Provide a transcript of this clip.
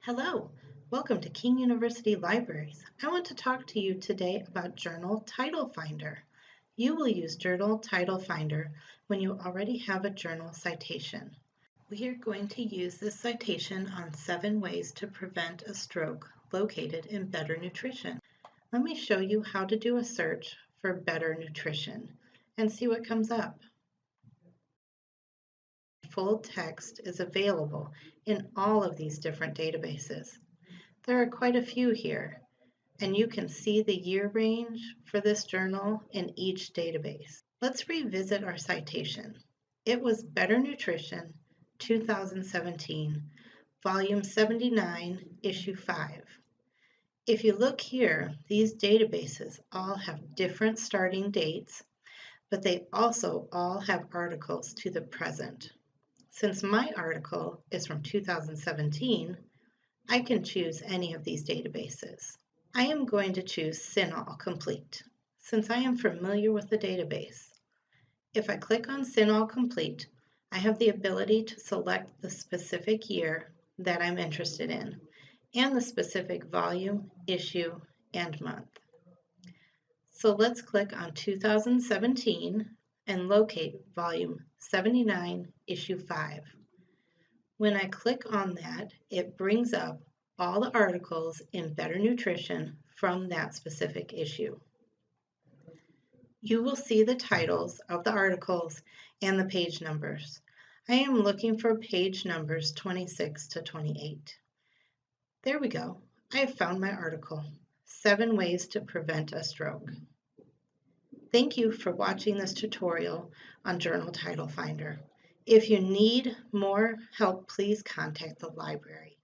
Hello, welcome to King University Libraries. I want to talk to you today about Journal Title Finder. You will use Journal Title Finder when you already have a journal citation. We are going to use this citation on 7 ways to prevent a stroke located in Better Nutrition. Let me show you how to do a search for Better Nutrition and see what comes up. Full text is available in all of these different databases. There are quite a few here, and you can see the year range for this journal in each database. Let's revisit our citation. It was Better Nutrition, 2017, Volume 79, Issue 5. If you look here, these databases all have different starting dates, but they also all have articles to the present. Since my article is from 2017, I can choose any of these databases. I am going to choose CINAHL Complete, since I am familiar with the database. If I click on CINAHL Complete, I have the ability to select the specific year that I'm interested in, and the specific volume, issue, and month. So let's click on 2017 and locate volume 79, issue 5. When I click on that, it brings up all the articles in Better Nutrition from that specific issue. You will see the titles of the articles and the page numbers. I am looking for page numbers 26 to 28. There we go. I have found my article, 7 Ways to Prevent a Stroke. Thank you for watching this tutorial on Journal Title Finder. If you need more help, please contact the library.